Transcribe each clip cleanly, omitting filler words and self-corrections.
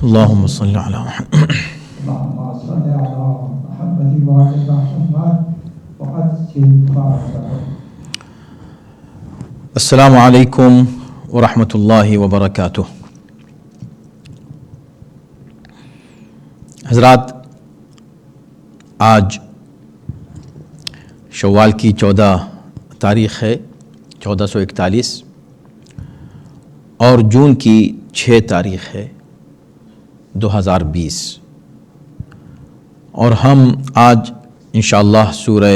اللهم صل على محمد. اللهم صل على محمد وعلى محمد وعجل فرجهم. السلام علیکم ورحمۃ اللہ وبرکاتہ. حضرات، آج شوال کی 14 تاریخ ہے 1441 اور جون کی 6 تاریخ ہے 2020، اور ہم آج انشاءاللہ سورہ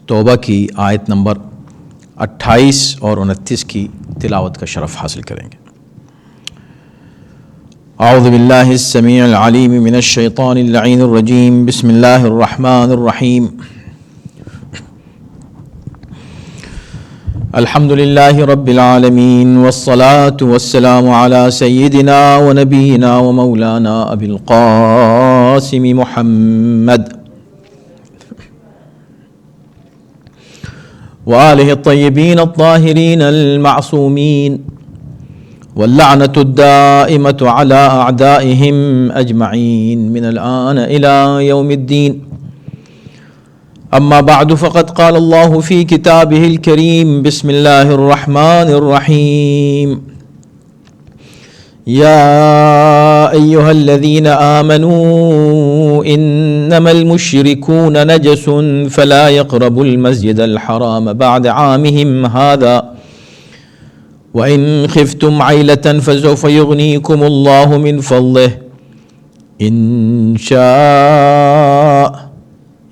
توبہ کی آیت نمبر 28 اور 29 کی تلاوت کا شرف حاصل کریں گے. اعوذ باللہ السمیع العلیم من الشیطان اللعین الرجیم. بسم اللہ الرحمن الرحیم. الحمد للہ رب العالمین والصلاة والسلام علی سیدنا ونبینا ومولانا ابی القاسم محمد وآلہ الطیبین الطاہرین المعصومین واللعنة الدائمة على أعدائهم أجمعين من الآن إلى يوم الدين. أما بعد فقد قال الله في كتابه الكريم بسم الله الرحمن الرحيم. يا أيها الذين آمنوا إنما المشركون نجس فلا يقربوا المسجد الحرام بعد عامهم هذا وإن خفتم عيلة فسوف يغنيكم الله من فضله إن شاء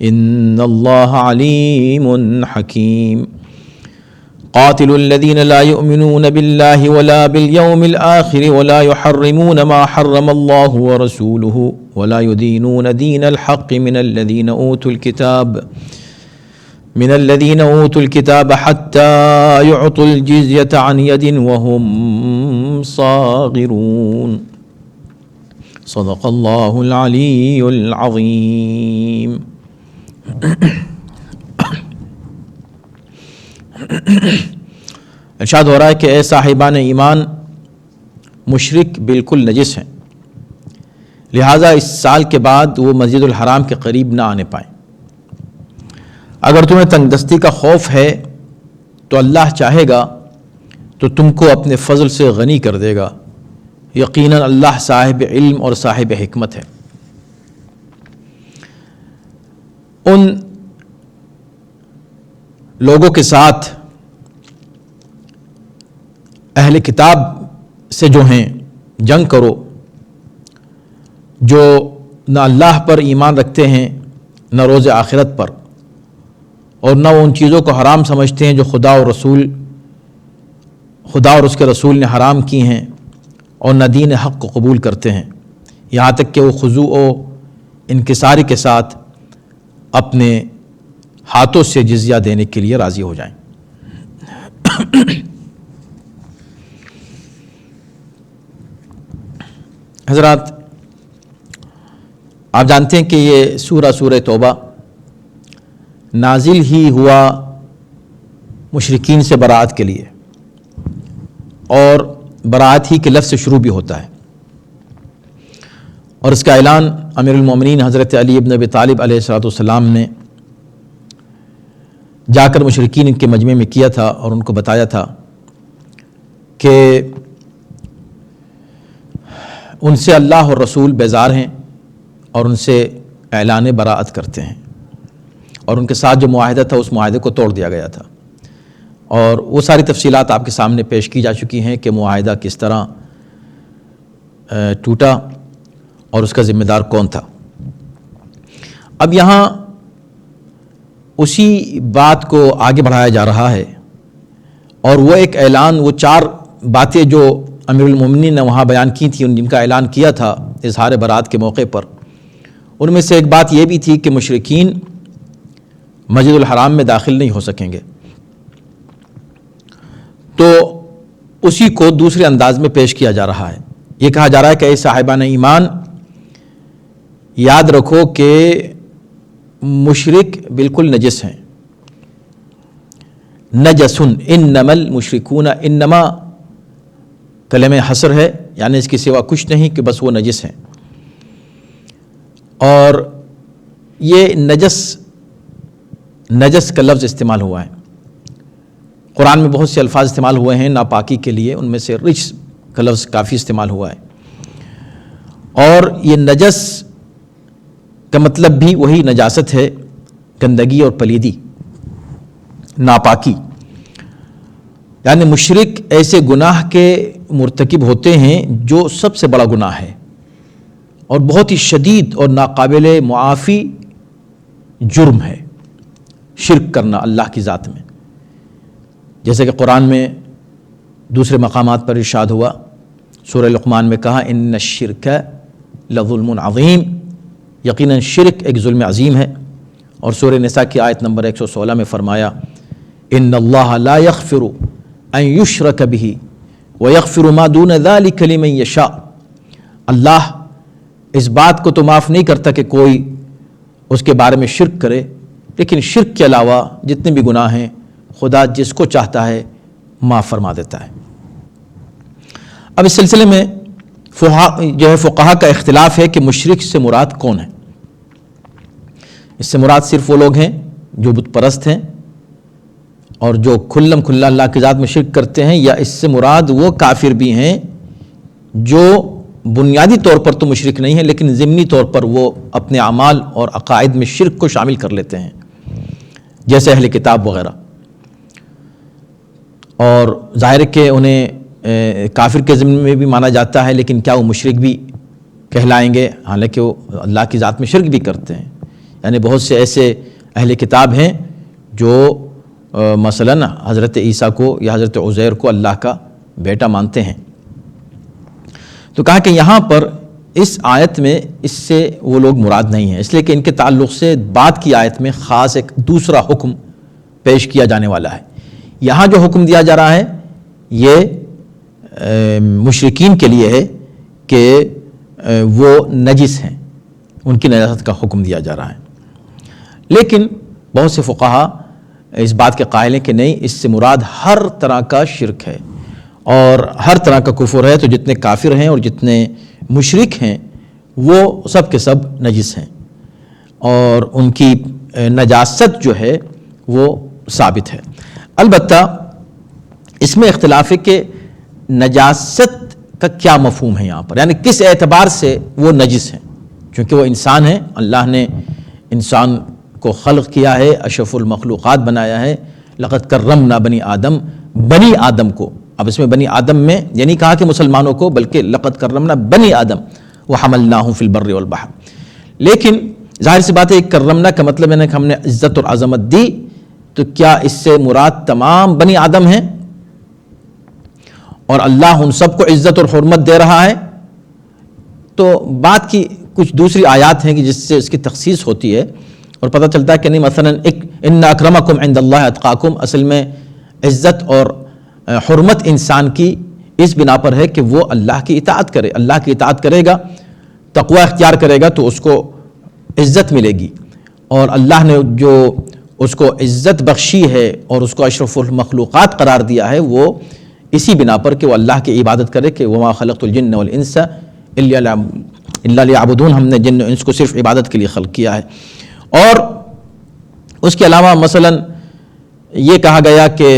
إن الله عليم حكيم. قاتلوا الذين لا يؤمنون بالله ولا باليوم الآخر ولا يحرمون ما حرم الله ورسوله ولا يدينون دين الحق من الذين أوتوا الكتاب حتى يعطوا الجزية عن يد وهم صاغرون. صدق الله العلي العظيم. ارشاد ہو رہا ہے کہ اے صاحبان ایمان، مشرک بالکل نجس ہیں، لہٰذا اس سال کے بعد وہ مسجد الحرام کے قریب نہ آنے پائیں. اگر تمہیں تنگ دستی کا خوف ہے تو اللہ چاہے گا تو تم کو اپنے فضل سے غنی کر دے گا. یقیناً اللہ صاحب علم اور صاحب حکمت ہے. ان لوگوں کے ساتھ اہل کتاب سے جو ہیں جنگ کرو جو نہ اللہ پر ایمان رکھتے ہیں نہ روز آخرت پر، اور نہ وہ ان چیزوں کو حرام سمجھتے ہیں جو خدا اور اس کے رسول نے حرام کی ہیں، اور نہ دین حق کو قبول کرتے ہیں، یہاں تک کہ وہ خضوع و انکساری کے ساتھ اپنے ہاتھوں سے جزیہ دینے کے لیے راضی ہو جائیں. حضرات، آپ جانتے ہیں کہ یہ سورہ توبہ نازل ہی ہوا مشرکین سے برات کے لیے، اور برات ہی کے لفظ سے شروع بھی ہوتا ہے، اور اس کا اعلان امیر المومنین حضرت علی ابن ابی طالب علیہ السلام نے جا کر مشرکین کے مجمع میں کیا تھا، اور ان کو بتایا تھا کہ ان سے اللہ اور رسول بیزار ہیں اور ان سے اعلان براءت کرتے ہیں، اور ان کے ساتھ جو معاہدہ تھا اس معاہدے کو توڑ دیا گیا تھا، اور وہ ساری تفصیلات آپ کے سامنے پیش کی جا چکی ہیں کہ معاہدہ کس طرح ٹوٹا اور اس کا ذمہ دار کون تھا. اب یہاں اسی بات کو آگے بڑھایا جا رہا ہے، اور وہ ایک اعلان، وہ 4 باتیں جو امیر المومنین نے وہاں بیان کی تھیں، جن کا اعلان کیا تھا اظہار برات کے موقع پر، ان میں سے ایک بات یہ بھی تھی کہ مشرکین مسجد الحرام میں داخل نہیں ہو سکیں گے. تو اسی کو دوسرے انداز میں پیش کیا جا رہا ہے. یہ کہا جا رہا ہے کہ اے صاحبان ایمان، یاد رکھو کہ مشرک بالکل نجس ہیں. نجسن، انما المشرکون، انما کلمہ حصر ہے، یعنی اس کے سوا کچھ نہیں کہ بس وہ نجس ہیں۔ اور یہ نجس کا لفظ استعمال ہوا ہے قرآن میں، بہت سے الفاظ استعمال ہوئے ہیں ناپاکی کے لیے، ان میں سے رجس کا لفظ کافی استعمال ہوا ہے۔ اور یہ نجس کا مطلب بھی وہی نجاست ہے، گندگی اور پلیدی، ناپاکی۔ یعنی مشرک ایسے گناہ کے مرتکب ہوتے ہیں جو سب سے بڑا گناہ ہے اور بہت ہی شدید اور ناقابل معافی جرم ہے، شرک کرنا اللہ کی ذات میں۔ جیسے کہ قرآن میں دوسرے مقامات پر ارشاد ہوا، سورہ لقمان میں کہا ان الشرک لظلم عظیم، یقیناً شرک ایک ظلم عظیم ہے۔ اور سورہ نساء کی آیت نمبر 116 میں فرمایا ان اللہ لا یغفر ان یشرک بہ ویغفر ما دون ذلک لمن یشاء، اللہ اس بات کو تو معاف نہیں کرتا کہ کوئی اس کے بارے میں شرک کرے، لیکن شرک کے علاوہ جتنے بھی گناہ ہیں خدا جس کو چاہتا ہے معاف فرما دیتا ہے۔ اب اس سلسلے میں فقہا کا اختلاف ہے کہ مشرک سے مراد کون ہے۔ اس سے مراد صرف وہ لوگ ہیں جو بت پرست ہیں اور جو کھلم کھلا اللہ کی ذات میں شرک کرتے ہیں، یا اس سے مراد وہ کافر بھی ہیں جو بنیادی طور پر تو مشرک نہیں ہیں لیکن ضمنی طور پر وہ اپنے اعمال اور عقائد میں شرک کو شامل کر لیتے ہیں، جیسے اہل کتاب وغیرہ۔ اور ظاہر کہ انہیں کافر کے ضمن میں بھی مانا جاتا ہے، لیکن کیا وہ مشرک بھی کہلائیں گے؟ حالانکہ وہ اللہ کی ذات میں شرک بھی کرتے ہیں۔ یعنی بہت سے ایسے اہل کتاب ہیں جو مثلاً حضرت عیسیٰ کو یا حضرت عزیر کو اللہ کا بیٹا مانتے ہیں۔ تو کہا کہ یہاں پر اس آیت میں اس سے وہ لوگ مراد نہیں ہیں، اس لیے کہ ان کے تعلق سے بعد کی آیت میں خاص ایک دوسرا حکم پیش کیا جانے والا ہے۔ یہاں جو حکم دیا جا رہا ہے یہ مشرکین کے لیے ہے کہ وہ نجس ہیں، ان کی نجاست کا حکم دیا جا رہا ہے۔ لیکن بہت سے فقہا اس بات کے قائل ہیں کہ نہیں، اس سے مراد ہر طرح کا شرک ہے اور ہر طرح کا کفر ہے، تو جتنے کافر ہیں اور جتنے مشرک ہیں وہ سب کے سب نجس ہیں اور ان کی نجاست جو ہے وہ ثابت ہے۔ البتہ اس میں اختلاف ہے کہ نجاست کا کیا مفہوم ہے یہاں پر، یعنی کس اعتبار سے وہ نجس ہیں، چونکہ وہ انسان ہیں، اللہ نے انسان کو خلق کیا ہے، اشرف المخلوقات بنایا ہے، لقد کرمنا بنی آدم، بنی آدم کو، اب اس میں بنی آدم میں یہ نہیں کہا کہ مسلمانوں کو، بلکہ لقد کرمنا بنی آدم وحملناہم فی البر والبحر۔ لیکن ظاہر سی بات ہے کرمنا کا مطلب ہے کہ ہم نے عزت اور عظمت دی، تو کیا اس سے مراد تمام بنی آدم ہیں اور اللہ ان سب کو عزت اور حرمت دے رہا ہے؟ تو بات کی کچھ دوسری آیات ہیں کہ جس سے اس کی تخصیص ہوتی ہے اور پتہ چلتا ہے کہ نہیں، مثلا ان اکرمکم عند اللہ اتقاکم، اصل میں عزت اور حرمت انسان کی اس بنا پر ہے کہ وہ اللہ کی اطاعت کرے، اللہ کی اطاعت کرے گا، تقوی اختیار کرے گا تو اس کو عزت ملے گی، اور اللہ نے جو اس کو عزت بخشی ہے اور اس کو اشرف المخلوقات قرار دیا ہے وہ اسی بنا پر کہ وہ اللہ کی عبادت کرے، کہ وما خلقت الجن والانس الا لیعبدون، ہم نے جن و انس کو صرف عبادت کے لیے خلق کیا ہے۔ اور اس کے علاوہ مثلا یہ کہا گیا کہ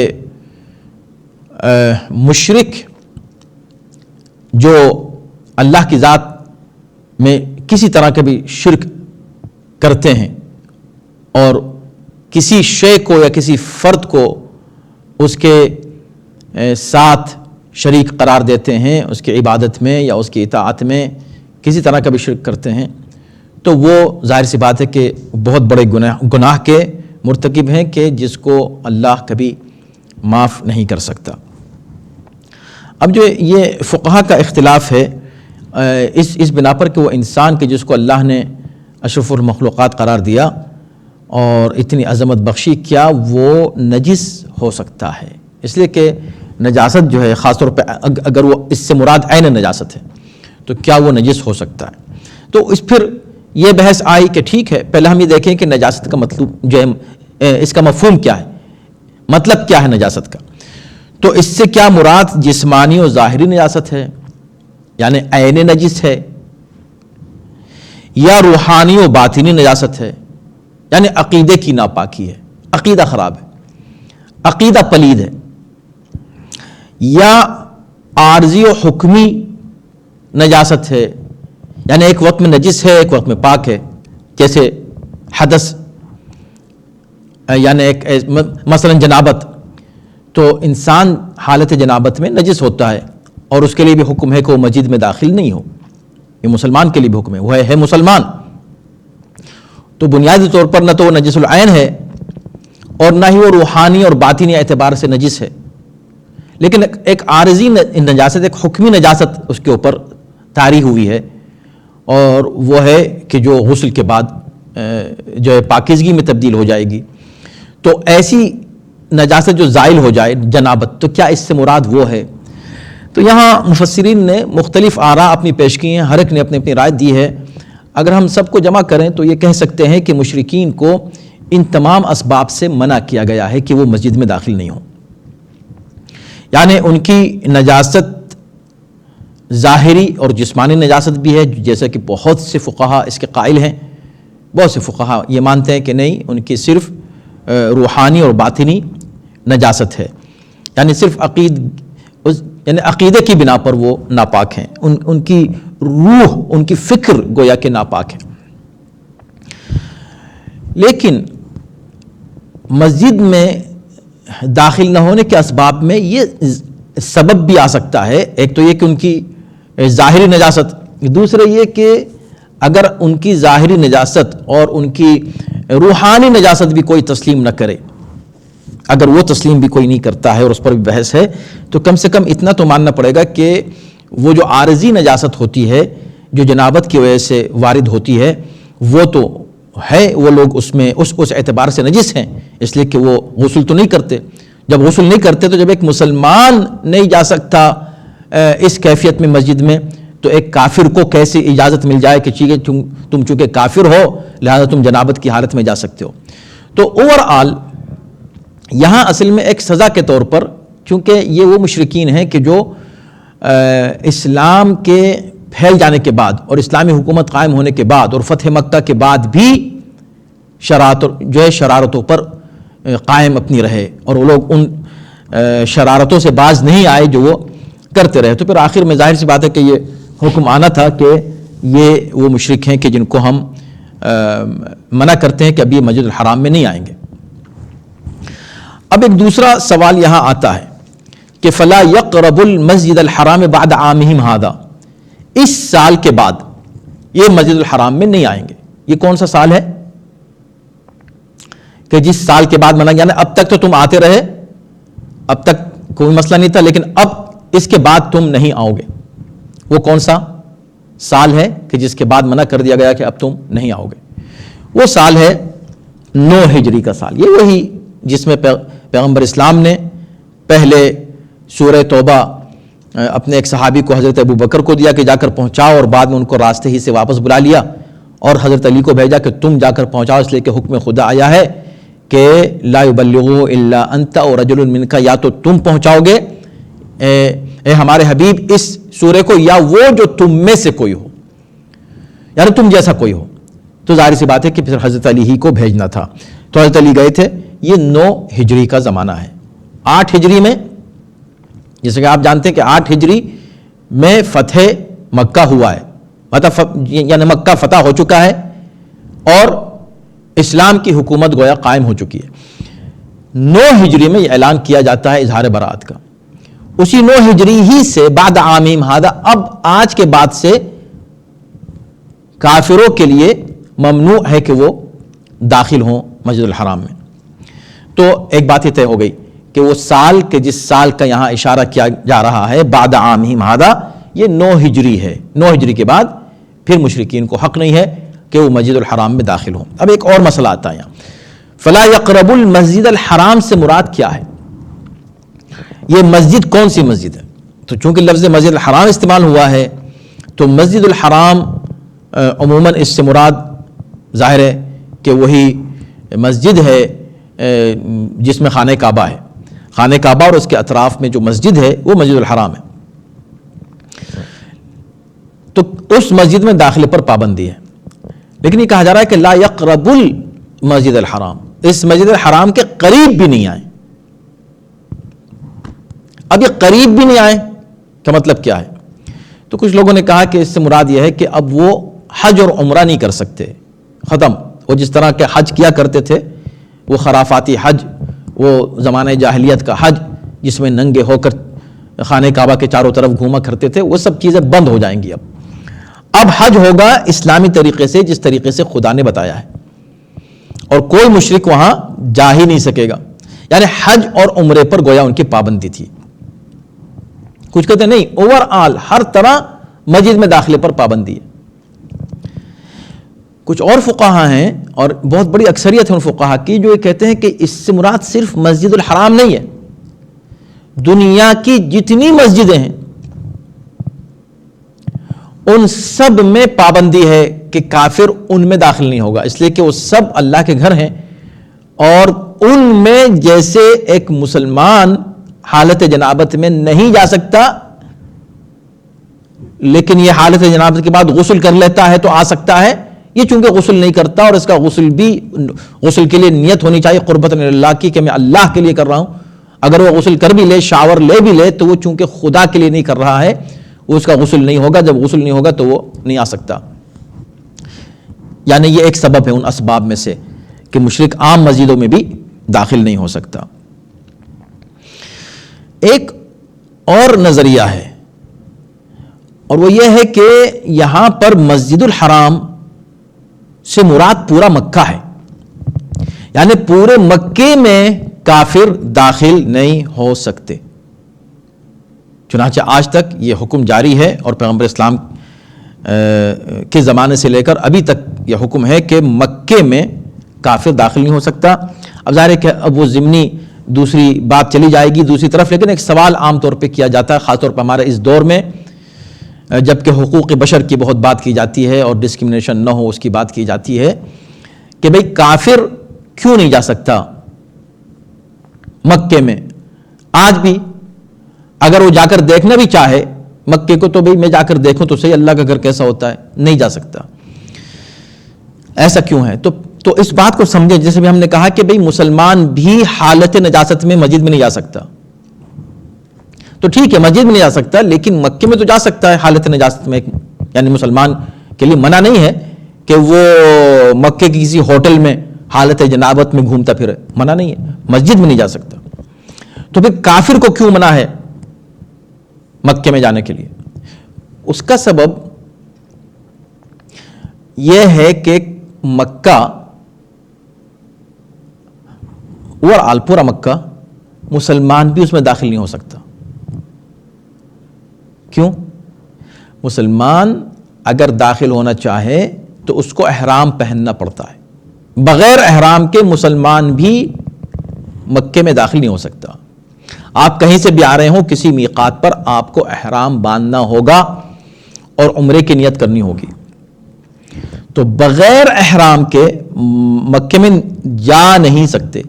مشرک جو اللہ کی ذات میں کسی طرح کے بھی شرک کرتے ہیں اور کسی شے کو یا کسی فرد کو اس کے ساتھ شریک قرار دیتے ہیں، اس کی عبادت میں یا اس کی اطاعت میں کسی طرح کا بھی شرک کرتے ہیں، تو وہ ظاہر سی بات ہے کہ بہت بڑے گناہ کے مرتکب ہیں کہ جس کو اللہ کبھی معاف نہیں کر سکتا۔ اب جو یہ فقہا کا اختلاف ہے اس بنا پر کہ وہ انسان کے جس کو اللہ نے اشرف المخلوقات قرار دیا اور اتنی عظمت بخشی، کیا وہ نجس ہو سکتا ہے؟ اس لیے کہ نجاست جو ہے خاص طور پہ اگر وہ اس سے مراد عین نجاست ہے تو کیا وہ نجس ہو سکتا ہے؟ تو اس پھر یہ بحث آئی کہ ٹھیک ہے، پہلے ہم یہ دیکھیں کہ نجاست کا مطلب جو ہے، اس کا مفہوم کیا ہے، مطلب کیا ہے نجاست کا۔ تو اس سے کیا مراد جسمانی اور ظاہری نجاست ہے، یعنی عین نجس ہے، یا روحانی و باطنی نجاست ہے، یعنی عقیدے کی ناپاکی ہے، عقیدہ خراب ہے، عقیدہ پلید ہے، یا عارضی و حکمی نجاست ہے، یعنی ایک وقت میں نجس ہے ایک وقت میں پاک ہے، جیسے حدث، یعنی ایک مثلا جنابت، تو انسان حالت جنابت میں نجس ہوتا ہے اور اس کے لیے بھی حکم ہے کہ وہ مسجد میں داخل نہیں ہو، یہ مسلمان کے لیے بھی حکم ہے، وہ ہے مسلمان، تو بنیادی طور پر نہ تو وہ نجس العین ہے اور نہ ہی وہ روحانی اور باطنی اعتبار سے نجس ہے، لیکن ایک عارضی نجاست، ایک حکمی نجاست اس کے اوپر طاری ہوئی ہے، اور وہ ہے کہ جو غسل کے بعد جو ہے پاکیزگی میں تبدیل ہو جائے گی۔ تو ایسی نجاست جو زائل ہو جائے جنابت، تو کیا اس سے مراد وہ ہے؟ تو یہاں مفسرین نے مختلف آراء اپنی پیش کی ہیں، ہر ایک نے اپنی اپنی رائے دی ہے۔ اگر ہم سب کو جمع کریں تو یہ کہہ سکتے ہیں کہ مشرکین کو ان تمام اسباب سے منع کیا گیا ہے کہ وہ مسجد میں داخل نہیں ہوں، یعنی ان کی نجاست ظاہری اور جسمانی نجاست بھی ہے، جیسا کہ بہت سے فقہا اس کے قائل ہیں، بہت سے فقہا یہ مانتے ہیں کہ نہیں، ان کی صرف روحانی اور باطنی نجاست ہے، یعنی صرف یعنی عقیدے کی بنا پر وہ ناپاک ہیں، ان کی روح، ان کی فکر گویا کہ ناپاک ہے۔ لیکن مسجد میں داخل نہ ہونے کے اسباب میں یہ سبب بھی آ سکتا ہے، ایک تو یہ کہ ان کی ظاہری نجاست، دوسرا یہ کہ اگر ان کی ظاہری نجاست اور ان کی روحانی نجاست بھی کوئی تسلیم نہ کرے، اگر وہ تسلیم بھی کوئی نہیں کرتا ہے اور اس پر بھی بحث ہے، تو کم سے کم اتنا تو ماننا پڑے گا کہ وہ جو عارضی نجاست ہوتی ہے، جو جنابت کی وجہ سے وارد ہوتی ہے، وہ تو ہے، وہ لوگ اس میں اس اعتبار سے نجس ہیں، اس لیے کہ وہ غسل تو نہیں کرتے۔ جب غسل نہیں کرتے تو جب ایک مسلمان نہیں جا سکتا اس کیفیت میں مسجد میں، تو ایک کافر کو کیسے اجازت مل جائے کہ ٹھیک ہے تم چونکہ کافر ہو لہذا تم جنابت کی حالت میں جا سکتے ہو؟ تو اوور آل یہاں اصل میں ایک سزا کے طور پر، چونکہ یہ وہ مشرکین ہیں کہ جو اسلام کے پھیل جانے کے بعد اور اسلامی حکومت قائم ہونے کے بعد اور فتح مکہ کے بعد بھی شرارتوں پر قائم اپنی رہے، اور وہ لوگ ان شرارتوں سے باز نہیں آئے جو وہ کرتے رہے، تو پھر آخر میں ظاہر سی بات ہے کہ یہ حکم آنا تھا کہ یہ وہ مشرک ہیں کہ جن کو ہم منع کرتے ہیں کہ ابھی مسجد الحرام میں نہیں آئیں گے۔ اب ایک دوسرا سوال یہاں آتا ہے کہ فلا یقرب المسجد الحرام بعد عامہم ھذا، اس سال کے بعد یہ مسجد الحرام میں نہیں آئیں گے۔ یہ کون سا سال ہے کہ جس سال کے بعد منع، یعنی اب تک تو تم آتے رہے، اب تک کوئی مسئلہ نہیں تھا، لیکن اب اس کے بعد تم نہیں آؤ گے۔ وہ کون سا سال ہے کہ جس کے بعد منع کر دیا گیا کہ اب تم نہیں آؤ گے؟ وہ سال ہے 9 ہجری کا سال، یہ وہی جس میں پیغمبر اسلام نے پہلے سورہ توبہ اپنے ایک صحابی کو حضرت ابو بکر کو دیا کہ جا کر پہنچاؤ، اور بعد میں ان کو راستے ہی سے واپس بلا لیا اور حضرت علی کو بھیجا کہ تم جا کر پہنچاؤ، اس لیے کہ حکم خدا آیا ہے کہ لا یبلغ الا انت ورجل منک، یا تو تم پہنچاؤ گے اے ہمارے حبیب اس سورے کو، یا وہ جو تم میں سے کوئی ہو، یعنی تم جیسا کوئی ہو۔ تو ظاہر سی بات ہے کہ پھر حضرت علی ہی کو بھیجنا تھا، تو حضرت علی گئے تھے۔ یہ 9 ہجری کا زمانہ ہے۔ 8 ہجری میں جیسے کہ آپ جانتے ہیں کہ 8 ہجری میں فتح مکہ ہوا ہے، یعنی مکہ فتح ہو چکا ہے اور اسلام کی حکومت گویا قائم ہو چکی ہے۔ 9 ہجری میں یہ اعلان کیا جاتا ہے اظہار برات کا۔ اسی 9 ہجری ہی سے بعد عامہم ھذا، اب آج کے بعد سے کافروں کے لیے ممنوع ہے کہ وہ داخل ہوں مسجد الحرام میں۔ تو ایک بات یہ طے ہو گئی کہ وہ سال کے جس سال کا یہاں اشارہ کیا جا رہا ہے بعد عامہم ھذا، یہ 9 ہجری ہے۔ 9 ہجری کے بعد پھر مشرکین کو حق نہیں ہے کہ وہ مسجد الحرام میں داخل ہوں۔ اب ایک اور مسئلہ آتا ہے یہاں، فلا یقرب المسجد الحرام سے مراد کیا ہے؟ یہ مسجد کون سی مسجد ہے؟ تو چونکہ لفظ مسجد الحرام استعمال ہوا ہے تو مسجد الحرام عموماً اس سے مراد ظاہر ہے کہ وہی مسجد ہے جس میں خانہ کعبہ ہے۔ خانہ کعبہ اور اس کے اطراف میں جو مسجد ہے وہ مسجد الحرام ہے، تو اس مسجد میں داخلے پر پابندی ہے. لیکن یہ کہا جا رہا ہے کہ لا یقرب المسجد الحرام، اس مسجد الحرام کے قریب بھی نہیں آئے. اب یہ قریب بھی نہیں آئے کا مطلب کیا ہے؟ تو کچھ لوگوں نے کہا کہ اس سے مراد یہ ہے کہ اب وہ حج اور عمرہ نہیں کر سکتے، ختم. وہ جس طرح کے حج کیا کرتے تھے، وہ خرافاتی حج، وہ زمانہ جاہلیت کا حج جس میں ننگے ہو کر خانہ کعبہ کے چاروں طرف گھوما کرتے تھے، وہ سب چیزیں بند ہو جائیں گی. اب حج ہوگا اسلامی طریقے سے، جس طریقے سے خدا نے بتایا ہے، اور کوئی مشرک وہاں جا ہی نہیں سکے گا. یعنی حج اور عمرے پر گویا ان کی پابندی تھی. کچھ کہتے ہیں نہیں، اوور آل ہر طرح مسجد میں داخلے پر پابندی ہے. کچھ اور فقہا ہیں، اور بہت بڑی اکثریت ہے ان فقہا کی، جو یہ کہتے ہیں کہ اس سے مراد صرف مسجد الحرام نہیں ہے، دنیا کی جتنی مسجدیں ہیں ان سب میں پابندی ہے کہ کافر ان میں داخل نہیں ہوگا، اس لیے کہ وہ سب اللہ کے گھر ہیں، اور ان میں جیسے ایک مسلمان حالت جنابت میں نہیں جا سکتا، لیکن یہ حالت جنابت کے بعد غسل کر لیتا ہے تو آ سکتا ہے. یہ چونکہ غسل نہیں کرتا، اور اس کا غسل کے لیے نیت ہونی چاہیے قربت اللہ کی، کہ میں اللہ کے لیے کر رہا ہوں. اگر وہ غسل کر بھی لے، شاور لے بھی لے، تو وہ چونکہ خدا کے لیے نہیں کر رہا ہے، اس کا غسل نہیں ہوگا. جب غسل نہیں ہوگا تو وہ نہیں آ سکتا. یعنی یہ ایک سبب ہے ان اسباب میں سے کہ مشرک عام مسجدوں میں بھی داخل نہیں ہو سکتا. ایک اور نظریہ ہے، اور وہ یہ ہے کہ یہاں پر مسجد الحرام سے مراد پورا مکہ ہے. یعنی پورے مکے میں کافر داخل نہیں ہو سکتے. چنانچہ آج تک یہ حکم جاری ہے، اور پیغمبر اسلام کے زمانے سے لے کر ابھی تک یہ حکم ہے کہ مکے میں کافر داخل نہیں ہو سکتا. اب ظاہر ہے کہ اب وہ ضمنی دوسری بات چلی جائے گی دوسری طرف، لیکن ایک سوال عام طور پہ کیا جاتا ہے، خاص طور پر ہمارے اس دور میں جبکہ حقوق بشر کی بہت بات کی جاتی ہے اور ڈسکرمنیشن نہ ہو اس کی بات کی جاتی ہے، کہ بھئی کافر کیوں نہیں جا سکتا مکے میں؟ آج بھی اگر وہ جا کر دیکھنا بھی چاہے مکے کو، تو بھئی میں جا کر دیکھوں تو صحیح اللہ کا گھر کیسا ہوتا ہے، نہیں جا سکتا. ایسا کیوں ہے؟ تو اس بات کو سمجھیں، جیسے بھی ہم نے کہا کہ بھئی مسلمان بھی حالت نجاست میں مسجد میں نہیں جا سکتا. تو ٹھیک ہے مسجد میں نہیں جا سکتا، لیکن مکے میں تو جا سکتا ہے حالت نجاست میں. یعنی مسلمان کے لیے منع نہیں ہے کہ وہ مکے کی کسی ہوٹل میں حالت جنابت میں گھومتا پھرے، منع نہیں ہے، مسجد میں نہیں جا سکتا. تو پھر کافر کو کیوں منع ہے مکے میں جانے کے لیے؟ اس کا سبب یہ ہے کہ مکہ اور پورا مکہ مسلمان بھی اس میں داخل نہیں ہو سکتا. کیوں؟ مسلمان اگر داخل ہونا چاہے تو اس کو احرام پہننا پڑتا ہے. بغیر احرام کے مسلمان بھی مکے میں داخل نہیں ہو سکتا. آپ کہیں سے بھی آ رہے ہوں کسی میقات پر، آپ کو احرام باندھنا ہوگا اور عمرے کی نیت کرنی ہوگی. تو بغیر احرام کے مکے میں جا نہیں سکتے.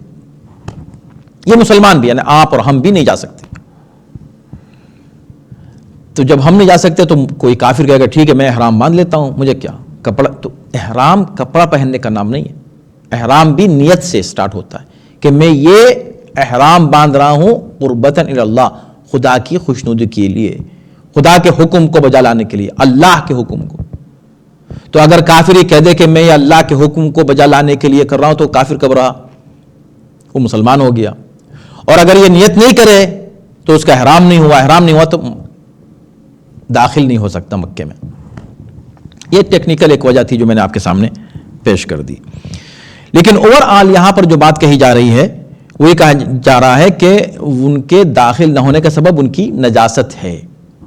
یہ مسلمان بھی، یعنی آپ اور ہم بھی نہیں جا سکتے. تو جب ہم نہیں جا سکتے تو کوئی کافر کہے گا ٹھیک ہے میں احرام باندھ لیتا ہوں، مجھے کیا کپڑا. تو احرام کپڑا پہننے کا نام نہیں ہے. احرام بھی نیت سے سٹارٹ ہوتا ہے کہ میں یہ احرام باندھ رہا ہوں قربتاً الی اللہ، خدا کی خوشنودی کے لیے، خدا کے حکم کو بجا لانے کے لیے، اللہ کے حکم کو. تو اگر کافر یہ کہہ دے کہ میں یہ اللہ کے حکم کو بجا لانے کے لیے کر رہا ہوں، تو کافر کب رہا؟ وہ مسلمان ہو گیا. اور اگر یہ نیت نہیں کرے تو اس کا احرام نہیں ہوا. احرام نہیں ہوا تو داخل نہیں ہو سکتا مکے میں. یہ ٹیکنیکل ایک وجہ تھی جو میں نے آپ کے سامنے پیش کر دی. لیکن اوور آل یہاں پر جو بات کہی جا رہی ہے وہ یہ کہا جا رہا ہے کہ ان کے داخل نہ ہونے کا سبب ان کی نجاست ہے،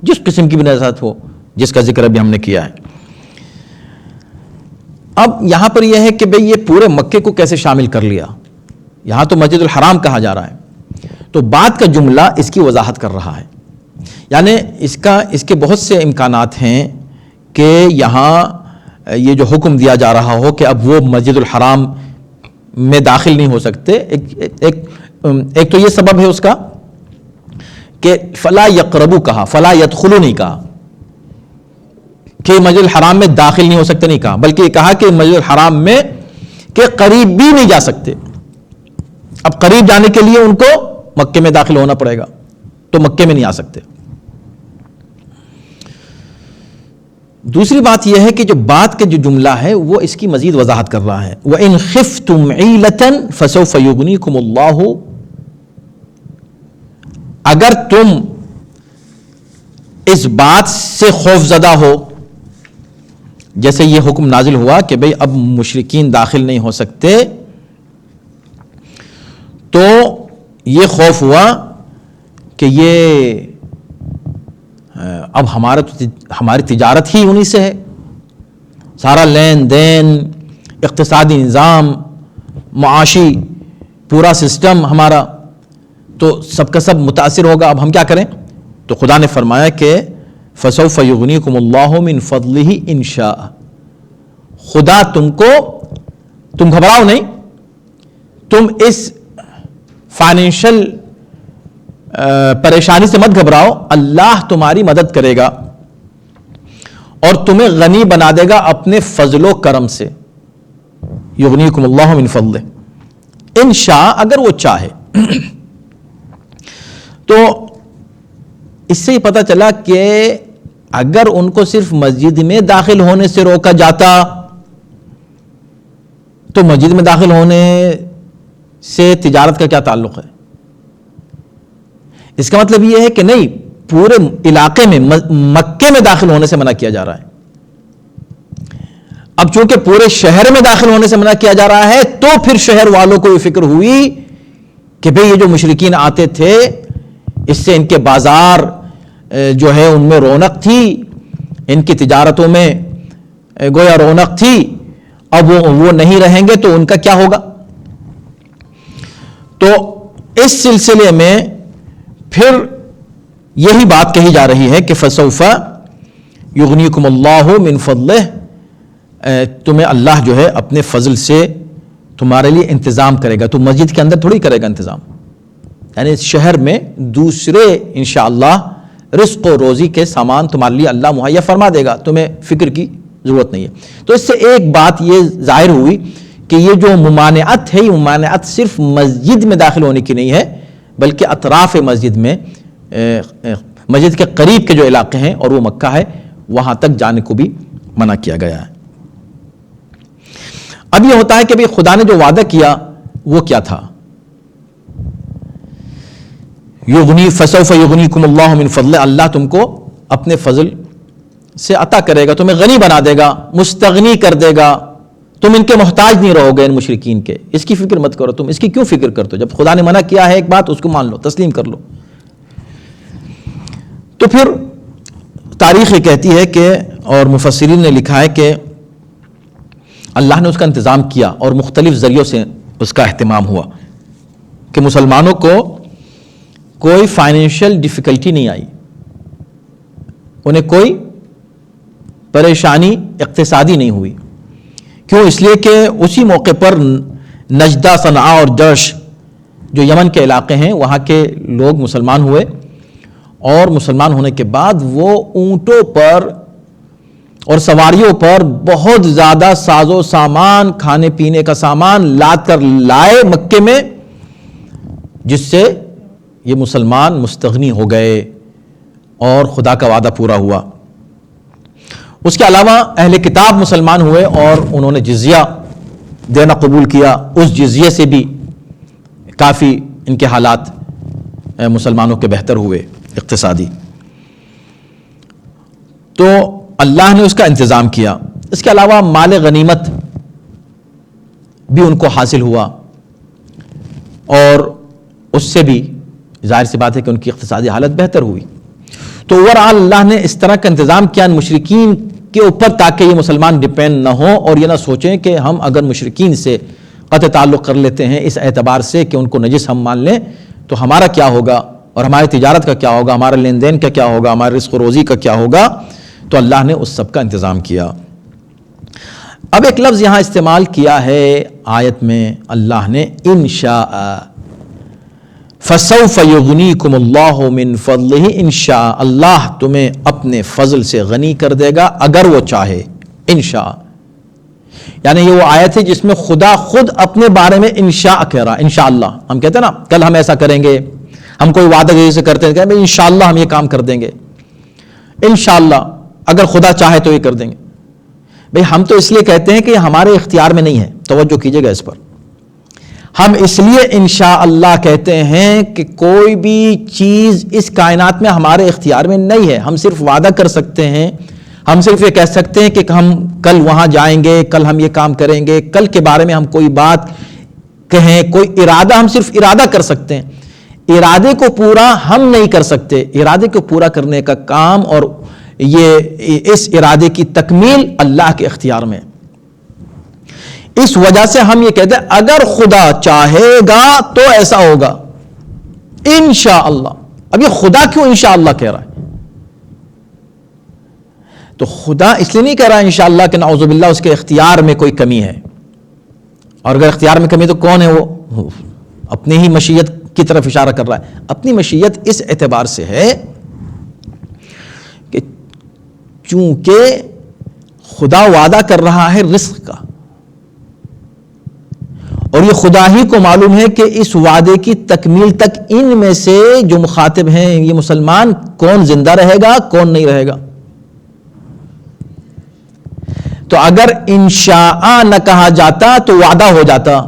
جس قسم کی بھی نجاست ہو، جس کا ذکر ابھی ہم نے کیا ہے. اب یہاں پر یہ ہے کہ بھئی یہ پورے مکے کو کیسے شامل کر لیا؟ یہاں تو مسجد الحرام کہا جا رہا ہے. تو بات کا جملہ اس کی وضاحت کر رہا ہے. یعنی اس کے بہت سے امکانات ہیں کہ یہاں یہ جو حکم دیا جا رہا ہو کہ اب وہ مسجد الحرام میں داخل نہیں ہو سکتے. ایک تو یہ سبب ہے اس کا کہ فلا یقربو کہا، فلا یدخلو نہیں کہا کہ مسجد الحرام میں داخل نہیں ہو سکتے، نہیں کہا، بلکہ یہ کہا کہ مسجد الحرام میں کہ قریب بھی نہیں جا سکتے. اب قریب جانے کے لیے ان کو مکے میں داخل ہونا پڑے گا، تو مکے میں نہیں آ سکتے. دوسری بات یہ ہے کہ جو بات کا جو جملہ ہے وہ اس کی مزید وضاحت کر رہا ہے. وَإِنْ خِفْتُمْ عِيلَةً فَسَوْفَ يُغْنِيكُمُ اللَّهُ، اگر تم اس بات سے خوف زدہ ہو، جیسے یہ حکم نازل ہوا کہ بھئی اب مشرکین داخل نہیں ہو سکتے، تو یہ خوف ہوا کہ یہ اب ہماری تجارت ہی انہی سے ہے، سارا لین دین، اقتصادی نظام، معاشی پورا سسٹم ہمارا تو سب کا سب متاثر ہوگا. اب ہم کیا کریں؟ تو خدا نے فرمایا کہ فَسَوْفَ يُغْنِيكُمُ اللَّهُ مِنْ فَضْلِهِ إِنْ شَاءَ، خدا تم گھبراؤ نہیں، تم اس فائنینشل پریشانی سے مت گھبراؤ، اللہ تمہاری مدد کرے گا اور تمہیں غنی بنا دے گا اپنے فضل و کرم سے. یغنیکم اللہ من فضلہ ان شاء، اگر وہ چاہے. تو اس سے ہی پتہ چلا کہ اگر ان کو صرف مسجد میں داخل ہونے سے روکا جاتا تو مسجد میں داخل ہونے سے تجارت کا کیا تعلق ہے؟ اس کا مطلب یہ ہے کہ نہیں، پورے علاقے میں مکے میں داخل ہونے سے منع کیا جا رہا ہے. اب چونکہ پورے شہر میں داخل ہونے سے منع کیا جا رہا ہے تو پھر شہر والوں کو یہ فکر ہوئی کہ بھئی یہ جو مشرکین آتے تھے اس سے ان کے بازار جو ہے ان میں رونق تھی، ان کی تجارتوں میں گویا رونق تھی، اب وہ نہیں رہیں گے تو ان کا کیا ہوگا. تو اس سلسلے میں پھر یہی بات کہی جا رہی ہے کہ فسوف یغنیکم اللہ من فضلہ، تمہیں اللہ جو ہے اپنے فضل سے تمہارے لیے انتظام کرے گا. تو مسجد کے اندر تھوڑی کرے گا انتظام، یعنی شہر میں دوسرے انشاءاللہ رزق و روزی کے سامان تمہارے لیے اللہ مہیا فرما دے گا، تمہیں فکر کی ضرورت نہیں ہے. تو اس سے ایک بات یہ ظاہر ہوئی کہ یہ جو ممانعت ہے، یہ ممانعت صرف مسجد میں داخل ہونے کی نہیں ہے، بلکہ اطراف مسجد میں، مسجد کے قریب کے جو علاقے ہیں اور وہ مکہ ہے وہاں تک جانے کو بھی منع کیا گیا ہے. اب یہ ہوتا ہے کہ بھئی خدا نے جو وعدہ کیا وہ کیا تھا؟ فسوف یغنیکم اللہ من فضلہ، اللہ تم کو اپنے فضل سے عطا کرے گا، تمہیں غنی بنا دے گا، مستغنی کر دے گا، تم ان کے محتاج نہیں رہو گے ان مشرکین کے. اس کی فکر مت کرو، تم اس کی کیوں فکر کرتے ہو؟ جب خدا نے منع کیا ہے ایک بات اس کو مان لو، تسلیم کر لو. تو پھر تاریخ یہ کہتی ہے کہ، اور مفسرین نے لکھا ہے کہ اللہ نے اس کا انتظام کیا اور مختلف ذریعوں سے اس کا اہتمام ہوا کہ مسلمانوں کو کوئی فائنینشل ڈیفیکلٹی نہیں آئی، انہیں کوئی پریشانی اقتصادی نہیں ہوئی. کیوں؟ اس لیے کہ اسی موقع پر نجدہ، صنعاء اور جرش جو یمن کے علاقے ہیں وہاں کے لوگ مسلمان ہوئے، اور مسلمان ہونے کے بعد وہ اونٹوں پر اور سواریوں پر بہت زیادہ ساز و سامان، کھانے پینے کا سامان لاد کر لائے مکے میں، جس سے یہ مسلمان مستغنی ہو گئے اور خدا کا وعدہ پورا ہوا. اس کے علاوہ اہل کتاب مسلمان ہوئے اور انہوں نے جزیہ دینا قبول کیا، اس جزیے سے بھی کافی ان کے حالات مسلمانوں کے بہتر ہوئے اقتصادی. تو اللہ نے اس کا انتظام کیا. اس کے علاوہ مال غنیمت بھی ان کو حاصل ہوا، اور اس سے بھی ظاہر سی بات ہے کہ ان کی اقتصادی حالت بہتر ہوئی. تو اوورآل اللہ نے اس طرح کا انتظام کیا مشرکین کے اوپر تاکہ یہ مسلمان ڈپینڈ نہ ہوں اور یہ نہ سوچیں کہ ہم اگر مشرکین سے قطع تعلق کر لیتے ہیں اس اعتبار سے کہ ان کو نجس ہم مان لیں تو ہمارا کیا ہوگا، اور ہماری تجارت کا کیا ہوگا، ہمارا لین دین کا کیا ہوگا، ہمارے رزق و روزی کا کیا ہوگا. تو اللہ نے اس سب کا انتظام کیا. اب ایک لفظ یہاں استعمال کیا ہے آیت میں اللہ نے، انشاء، فسوف یغنیکم اللہ من فضلہ ان شاء، اللہ تمہیں اپنے فضل سے غنی کر دے گا اگر وہ چاہے، انشاء. یعنی یہ وہ آیت ہے جس میں خدا خود اپنے بارے میں انشاء کہہ رہا، انشاءاللہ. ہم کہتے ہیں نا کل ہم ایسا کریں گے، ہم کوئی وعدہ جیسے کرتے ہیں کہ انشاءاللہ ہم یہ کام کر دیں گے، انشاءاللہ اگر خدا چاہے تو یہ کر دیں گے. بھئی ہم تو اس لیے کہتے ہیں کہ یہ ہمارے اختیار میں نہیں ہے، توجہ کیجئے گا اس پر. ہم اس لیے انشاءاللہ کہتے ہیں کہ کوئی بھی چیز اس کائنات میں ہمارے اختیار میں نہیں ہے. ہم صرف وعدہ کر سکتے ہیں، ہم صرف یہ کہہ سکتے ہیں کہ ہم کل وہاں جائیں گے، کل ہم یہ کام کریں گے، کل کے بارے میں ہم کوئی بات کہیں، کوئی ارادہ ہم صرف ارادہ کر سکتے ہیں. ارادے کو پورا ہم نہیں کر سکتے. ارادے کو پورا کرنے کا کام اور یہ اس ارادے کی تکمیل اللہ کے اختیار میں. اس وجہ سے ہم یہ کہتے ہیں اگر خدا چاہے گا تو ایسا ہوگا انشاءاللہ. اب یہ خدا کیوں انشاءاللہ کہہ رہا ہے؟ تو خدا اس لیے نہیں کہہ رہا انشاءاللہ کہ نعوذ باللہ اس کے اختیار میں کوئی کمی ہے. اور اگر اختیار میں کمی تو کون ہے وہ؟ اپنی ہی مشیت کی طرف اشارہ کر رہا ہے. اپنی مشیت اس اعتبار سے ہے کہ چونکہ خدا وعدہ کر رہا ہے رزق کا، اور یہ خدا ہی کو معلوم ہے کہ اس وعدے کی تکمیل تک ان میں سے جو مخاطب ہیں یہ مسلمان، کون زندہ رہے گا کون نہیں رہے گا. تو اگر انشاء نہ کہا جاتا تو وعدہ ہو جاتا.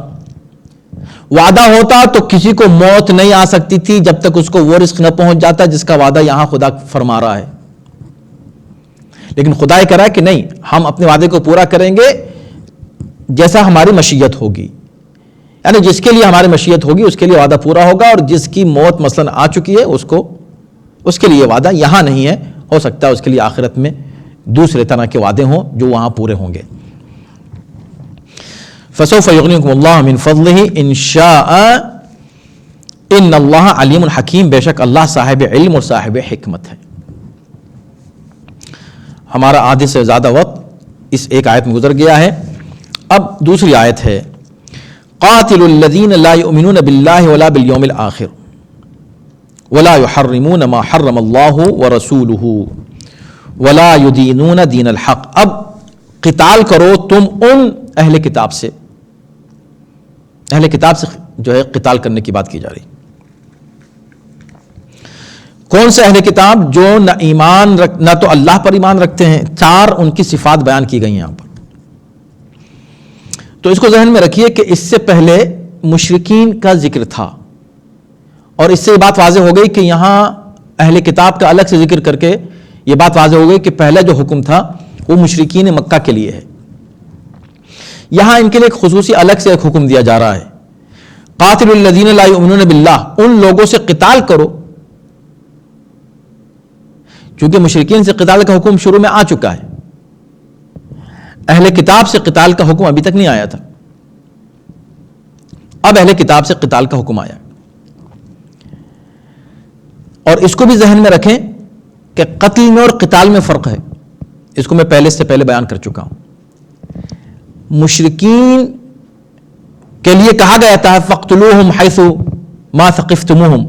وعدہ ہوتا تو کسی کو موت نہیں آ سکتی تھی جب تک اس کو وہ رزق نہ پہنچ جاتا جس کا وعدہ یہاں خدا فرما رہا ہے. لیکن خدا یہ کہہ رہا ہے کہ نہیں، ہم اپنے وعدے کو پورا کریں گے جیسا ہماری مشیت ہوگی. یعنی جس کے لیے ہماری مشیت ہوگی اس کے لیے وعدہ پورا ہوگا، اور جس کی موت مثلا آ چکی ہے اس کے لیے وعدہ یہاں نہیں ہے. ہو سکتا ہے اس کے لیے آخرت میں دوسرے طرح کے وعدے ہوں جو وہاں پورے ہوں گے. فسوف یغنیکم اللہ من فضلہ ان شاء ان اللہ علیم حکیم. بے شک اللہ صاحب علم اور صاحب حکمت ہے. ہمارا آدھے سے زیادہ وقت اس ایک آیت میں گزر گیا ہے. اب دوسری آیت ہے قاتل الذین لا یؤمنون باللہ ولا بالیوم الآخر ولا یحرمون ما حرم اللہ ورسولہ ولا یدینون دین الحق. اب قتال کرو تم ان اہل کتاب سے. اہل کتاب سے جو ہے قتال کرنے کی بات کی جا رہی. کون سے اہل کتاب؟ جو نہ ایمان نہ تو اللہ پر ایمان رکھتے ہیں. چار ان کی صفات بیان کی گئی ہیں یہاں پر. تو اس کو ذہن میں رکھیے کہ اس سے پہلے مشرکین کا ذکر تھا، اور اس سے یہ بات واضح ہو گئی کہ یہاں اہل کتاب کا الگ سے ذکر کر کے یہ بات واضح ہو گئی کہ پہلا جو حکم تھا وہ مشرکین مکہ کے لیے ہے. یہاں ان کے لیے ایک خصوصی الگ سے ایک حکم دیا جا رہا ہے. قاتل الذین لا یؤمنون باللہ، ان لوگوں سے قتال کرو. چونکہ مشرکین سے قتال کا حکم شروع میں آ چکا ہے، اہل کتاب سے قتال کا حکم ابھی تک نہیں آیا تھا. اب اہل کتاب سے قتال کا حکم آیا. اور اس کو بھی ذہن میں رکھیں کہ قتل میں اور قتال میں فرق ہے. اس کو میں پہلے سے پہلے بیان کر چکا ہوں. مشرکین کے لیے کہا گیا تھا فَاقْتُلُوهُمْ حَيْثُ مَا ثَقِفْتُمُوهُمْ،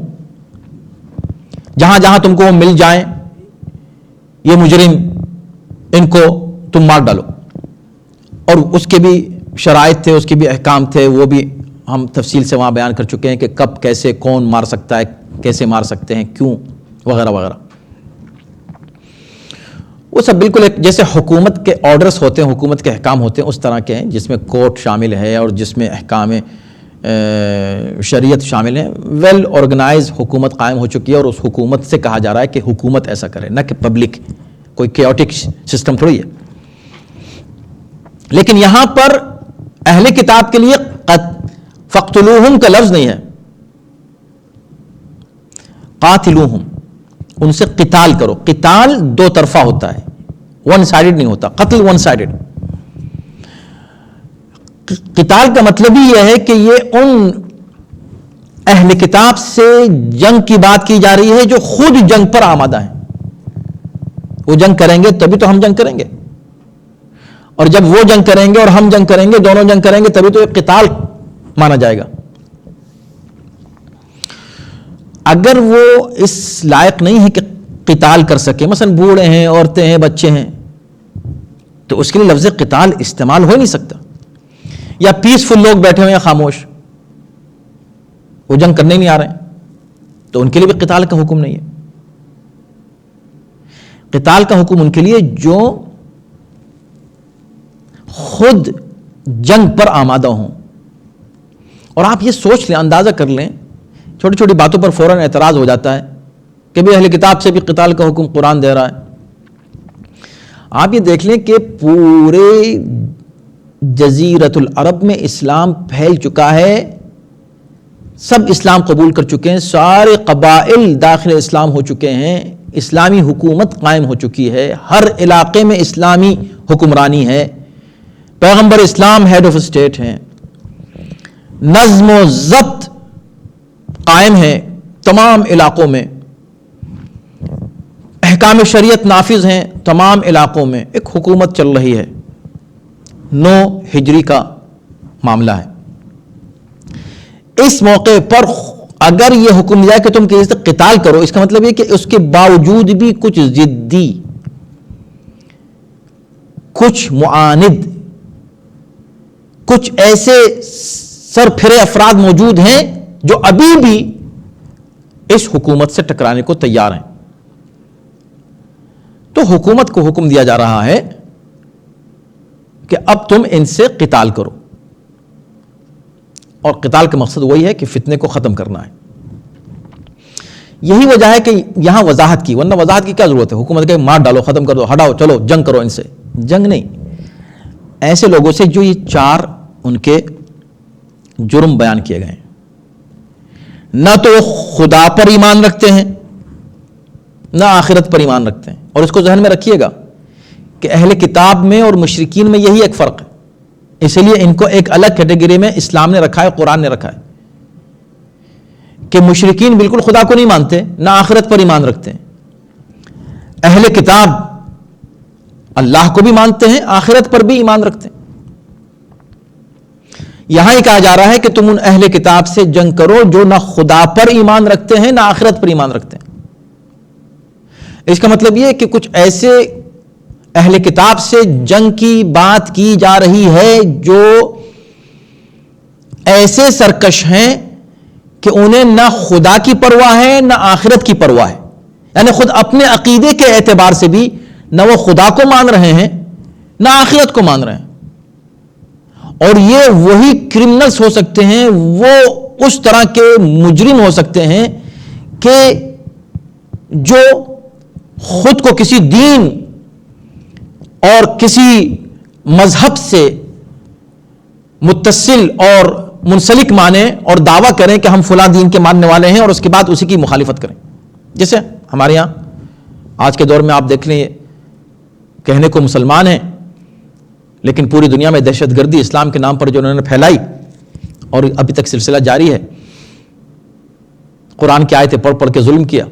جہاں جہاں تم کو مل جائیں یہ مجرم، ان کو تم مار ڈالو. اور اس کے بھی شرائط تھے، اس کے بھی احکام تھے، وہ بھی ہم تفصیل سے وہاں بیان کر چکے ہیں کہ کب کیسے کون مار سکتا ہے، کیسے مار سکتے ہیں، کیوں، وغیرہ وغیرہ. وہ سب بالکل ایک جیسے حکومت کے آرڈرز ہوتے ہیں، حکومت کے احکام ہوتے ہیں، اس طرح کے ہیں جس میں کورٹ شامل ہے اور جس میں احکام شریعت شامل ہیں. ویل آرگنائز حکومت قائم ہو چکی ہے، اور اس حکومت سے کہا جا رہا ہے کہ حکومت ایسا کرے، نہ کہ پبلک. کوئی کیوٹک سسٹم تھوڑی ہے. لیکن یہاں پر اہل کتاب کے لیے فَاقْتُلُوهُمْ کا لفظ نہیں ہے، قاتلوہم، ان سے قتال کرو. قتال دو طرفہ ہوتا ہے، ون سائیڈڈ نہیں ہوتا. قتل ون سائیڈڈ. قتال کا مطلب ہی یہ ہے کہ یہ ان اہل کتاب سے جنگ کی بات کی جا رہی ہے جو خود جنگ پر آمادہ ہیں. وہ جنگ کریں گے تبھی تو ہم جنگ کریں گے، اور جب وہ جنگ کریں گے اور ہم جنگ کریں گے، دونوں جنگ کریں گے، تبھی تو یہ قتال مانا جائے گا. اگر وہ اس لائق نہیں ہے کہ قتال کر سکے، مثلا بوڑھے ہیں، عورتیں ہیں، بچے ہیں، تو اس کے لیے لفظ قتال استعمال ہو نہیں سکتا. یا پیسفل لوگ بیٹھے ہوئے ہیں خاموش، وہ جنگ کرنے نہیں آ رہے ہیں، تو ان کے لیے بھی قتال کا حکم نہیں ہے. قتال کا حکم ان کے لیے جو خود جنگ پر آمادہ ہوں. اور آپ یہ سوچ لیں، اندازہ کر لیں، چھوٹی چھوٹی باتوں پر فوراً اعتراض ہو جاتا ہے کہ بھی اہل کتاب سے بھی قتال کا حکم قرآن دے رہا ہے. آپ یہ دیکھ لیں کہ پورے جزیرۃ العرب میں اسلام پھیل چکا ہے، سب اسلام قبول کر چکے ہیں، سارے قبائل داخل اسلام ہو چکے ہیں، اسلامی حکومت قائم ہو چکی ہے، ہر علاقے میں اسلامی حکمرانی ہے، پیغمبر اسلام ہیڈ آف اسٹیٹ ہیں، نظم و ضبط قائم ہے تمام علاقوں میں، احکام شریعت نافذ ہیں تمام علاقوں میں، ایک حکومت چل رہی ہے. 9 ہجری کا معاملہ ہے. اس موقع پر اگر یہ حکم دیا کہ تم کسی سے قتال کرو، اس کا مطلب یہ کہ اس کے باوجود بھی کچھ ضدی، کچھ معاند، کچھ ایسے سر پھرے افراد موجود ہیں جو ابھی بھی اس حکومت سے ٹکرانے کو تیار ہیں. تو حکومت کو حکم دیا جا رہا ہے کہ اب تم ان سے قتال کرو، اور قتال کا مقصد وہی ہے کہ فتنے کو ختم کرنا ہے. یہی وجہ ہے کہ یہاں وضاحت کی، ورنہ وضاحت کی کیا ضرورت ہے؟ حکومت کہ مار ڈالو، ختم کر دو، ہٹاؤ، چلو جنگ کرو ان سے. جنگ نہیں، ایسے لوگوں سے جو یہ 4 ان کے جرم بیان کیے گئے ہیں. نہ تو وہ خدا پر ایمان رکھتے ہیں، نہ آخرت پر ایمان رکھتے ہیں. اور اس کو ذہن میں رکھیے گا کہ اہل کتاب میں اور مشرکین میں یہی ایک فرق ہے، اسی لیے ان کو ایک الگ کیٹیگری میں اسلام نے رکھا ہے، قرآن نے رکھا ہے، کہ مشرکین بالکل خدا کو نہیں مانتے، نہ آخرت پر ایمان رکھتے ہیں. اہل کتاب اللہ کو بھی مانتے ہیں، آخرت پر بھی ایمان رکھتے ہیں. یہاں ہی کہا جا رہا ہے کہ تم ان اہل کتاب سے جنگ کرو جو نہ خدا پر ایمان رکھتے ہیں، نہ آخرت پر ایمان رکھتے ہیں. اس کا مطلب یہ ہے کہ کچھ ایسے اہل کتاب سے جنگ کی بات کی جا رہی ہے جو ایسے سرکش ہیں کہ انہیں نہ خدا کی پرواہ ہے، نہ آخرت کی پرواہ ہے. یعنی خود اپنے عقیدے کے اعتبار سے بھی نہ وہ خدا کو مان رہے ہیں، نہ آخرت کو مان رہے ہیں. اور یہ وہی کرمنلز ہو سکتے ہیں، وہ اس طرح کے مجرم ہو سکتے ہیں کہ جو خود کو کسی دین اور کسی مذہب سے متصل اور منسلک مانے اور دعویٰ کریں کہ ہم فلاں دین کے ماننے والے ہیں، اور اس کے بعد اسی کی مخالفت کریں. جیسے ہمارے یہاں آج کے دور میں آپ دیکھ لیں، کہنے کو مسلمان ہیں لیکن پوری دنیا میں دہشت گردی اسلام کے نام پر جو انہوں نے پھیلائی، اور ابھی تک سلسلہ جاری ہے. قرآن کی آیتیں پڑھ پڑھ کے ظلم کیا.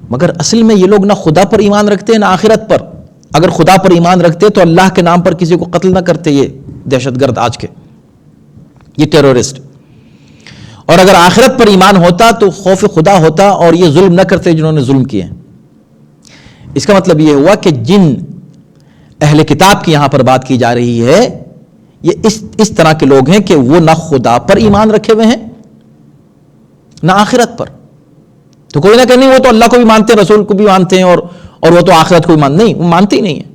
مگر اصل میں یہ لوگ نہ خدا پر ایمان رکھتے ہیں، نہ آخرت پر. اگر خدا پر ایمان رکھتے تو اللہ کے نام پر کسی کو قتل نہ کرتے یہ دہشت گرد آج کے، یہ ٹیرورسٹ. اور اگر آخرت پر ایمان ہوتا تو خوف خدا ہوتا اور یہ ظلم نہ کرتے جنہوں نے ظلم کیے ہیں. اس کا مطلب یہ ہوا کہ جن اہل کتاب کی یہاں پر بات کی جا رہی ہے، یہ اس طرح کے لوگ ہیں کہ وہ نہ خدا پر ایمان رکھے ہوئے ہیں، نہ آخرت پر. تو کوئی نہ کہ نہیں وہ تو اللہ کو بھی مانتے ہیں، رسول کو بھی مانتے ہیں، اور وہ تو آخرت کو بھی مانتے نہیں. وہ مانتے ہی نہیں ہیں.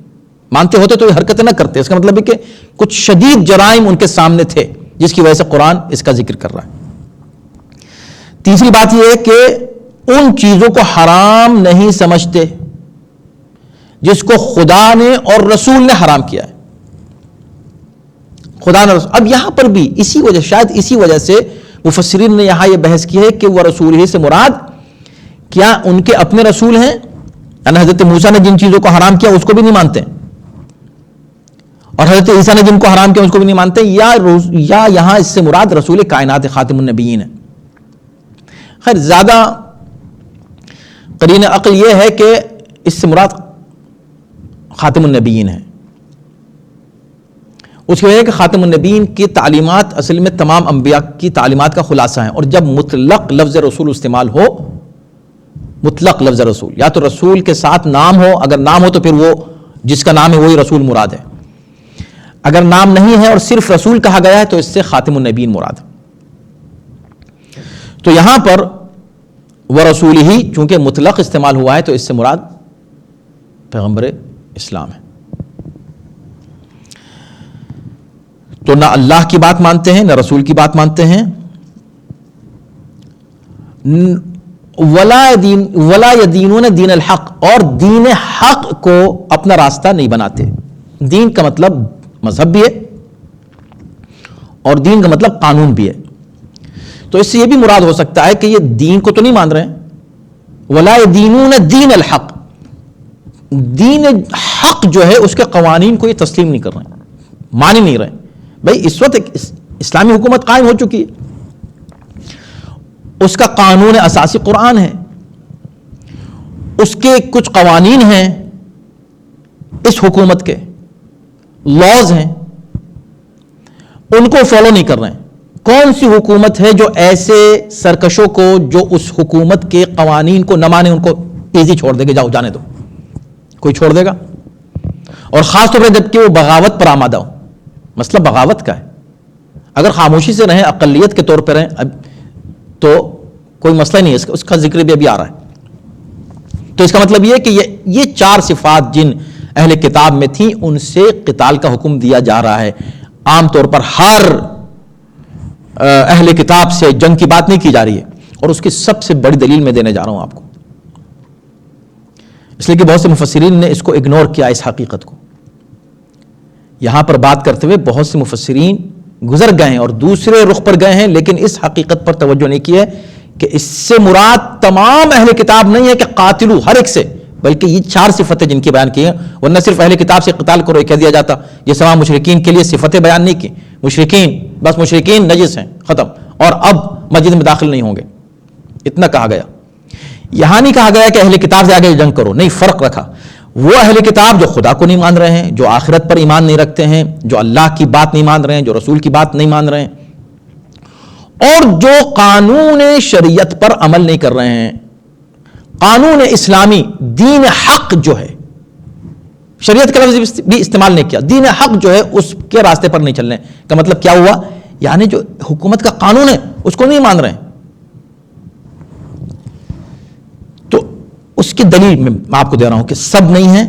مانتے ہوتے تو یہ حرکتیں نہ کرتے. اس کا مطلب ہے کہ کچھ شدید جرائم ان کے سامنے تھے جس کی وجہ سے قرآن اس کا ذکر کر رہا ہے. تیسری بات یہ ہے کہ ان چیزوں کو حرام نہیں سمجھتے جس کو خدا نے اور رسول نے حرام کیا ہے. خدا نے رسول. اب یہاں پر بھی اسی وجہ، شاید اسی وجہ سے مفسرین نے یہاں یہ بحث کی ہے کہ وہ رسول ہی سے مراد کیا ان کے اپنے رسول ہیں، یعنی حضرت موسیٰ نے جن چیزوں کو حرام کیا اس کو بھی نہیں مانتے، اور حضرت عیسیٰ نے جن کو حرام کیا اس کو بھی نہیں مانتے، یا یہاں اس سے مراد رسول کائنات خاتم النبیین ہے. خیر زیادہ قرین عقل یہ ہے کہ اس سے مراد خاتم النبیین ہے. اس کی وجہ ہے کہ خاتم النبیین کی تعلیمات اصل میں تمام انبیاء کی تعلیمات کا خلاصہ ہیں، اور جب مطلق لفظ رسول استعمال ہو، مطلق لفظ رسول، یا تو رسول کے ساتھ نام ہو، اگر نام ہو تو پھر وہ جس کا نام ہے وہی رسول مراد ہے، اگر نام نہیں ہے اور صرف رسول کہا گیا ہے تو اس سے خاتم النبیین مراد ہے۔ تو یہاں پر ورسولہ ہی چونکہ مطلق استعمال ہوا ہے تو اس سے مراد پیغمبر اسلام ہے۔ تو نہ اللہ کی بات مانتے ہیں، نہ رسول کی بات مانتے ہیں، ولا یدینون دین الحق، اور دین حق کو اپنا راستہ نہیں بناتے۔ دین کا مطلب مذہب بھی ہے اور دین کا مطلب قانون بھی ہے، تو اس سے یہ بھی مراد ہو سکتا ہے کہ یہ دین کو تو نہیں مان رہے ہیں، ولا یدینون دین الحق، دین حق جو ہے اس کے قوانین کو یہ تسلیم نہیں کر رہے ہیں، مان ہی نہیں رہے ہیں۔ بھائی اس وقت ایک اسلامی حکومت قائم ہو چکی ہے، اس کا قانون اساسی قرآن ہے، اس کے کچھ قوانین ہیں اس حکومت کے، لاز ہیں، ان کو فالو نہیں کر رہے ہیں۔ کون سی حکومت ہے جو ایسے سرکشوں کو جو اس حکومت کے قوانین کو نہ مانے ان کو ایزی چھوڑ دے گا، جاؤ جانے دو؟ کوئی چھوڑ دے گا؟ اور خاص طور پہ جب کہ وہ بغاوت پر آمادہ ہو۔ مسئلہ بغاوت کا ہے، اگر خاموشی سے رہیں، اقلیت کے طور پہ رہیں تو کوئی مسئلہ نہیں ہے، اس کا ذکر بھی ابھی آ رہا ہے۔ تو اس کا مطلب یہ ہے کہ یہ چار صفات جن اہل کتاب میں تھیں ان سے قتال کا حکم دیا جا رہا ہے۔ عام طور پر ہر اہل کتاب سے جنگ کی بات نہیں کی جا رہی ہے، اور اس کی سب سے بڑی دلیل میں دینے جا رہا ہوں آپ کو، اس لیے کہ بہت سے مفسرین نے اس کو اگنور کیا، اس حقیقت کو۔ یہاں پر بات کرتے ہوئے بہت سے مفسرین گزر گئے ہیں اور دوسرے رخ پر گئے ہیں، لیکن اس حقیقت پر توجہ نہیں کی ہے کہ اس سے مراد تمام اہل کتاب نہیں ہے کہ قاتلو ہر ایک سے، بلکہ یہ چار صفتیں جن کی بیان کی ہیں، ورنہ صرف اہل کتاب سے قتال کرو یہ کہہ دیا جاتا، جیسے وہاں مشرکین کے لیے صفتیں بیان نہیں کی، مشرکین بس مشرکین نجس ہیں، ختم، اور اب مسجد میں داخل نہیں ہوں گے، اتنا کہا گیا۔ یہاں نہیں کہا گیا کہ اہل کتاب سے آگے جنگ کرو، نہیں، فرق رکھا۔ وہ اہل کتاب جو خدا کو نہیں مان رہے ہیں، جو آخرت پر ایمان نہیں رکھتے ہیں، جو اللہ کی بات نہیں مان رہے ہیں، جو رسول کی بات نہیں مان رہے ہیں، اور جو قانون شریعت پر عمل نہیں کر رہے ہیں۔ قانون اسلامی، دین حق جو ہے، شریعت کا لفظ بھی استعمال نہیں کیا، دین حق جو ہے اس کے راستے پر نہیں چل رہے ہیں، کا مطلب کیا ہوا؟ یعنی جو حکومت کا قانون ہے اس کو نہیں مان رہے ہیں۔ تو اس کی دلیل میں آپ کو دے رہا ہوں کہ سب نہیں ہے،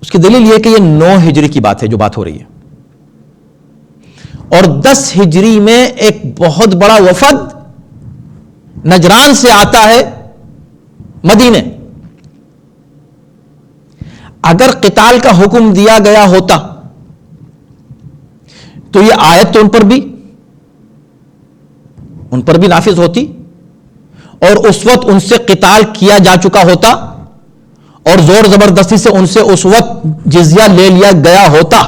اس کی دلیل یہ کہ یہ 9 ہجری کی بات ہے جو بات ہو رہی ہے، اور 10 ہجری میں ایک بہت بڑا وفد نجران سے آتا ہے مدینے۔ اگر قتال کا حکم دیا گیا ہوتا تو یہ آیت تو ان پر بھی نافذ ہوتی، اور اس وقت ان سے قتال کیا جا چکا ہوتا، اور زور زبردستی سے ان سے اس وقت جزیہ لے لیا گیا ہوتا۔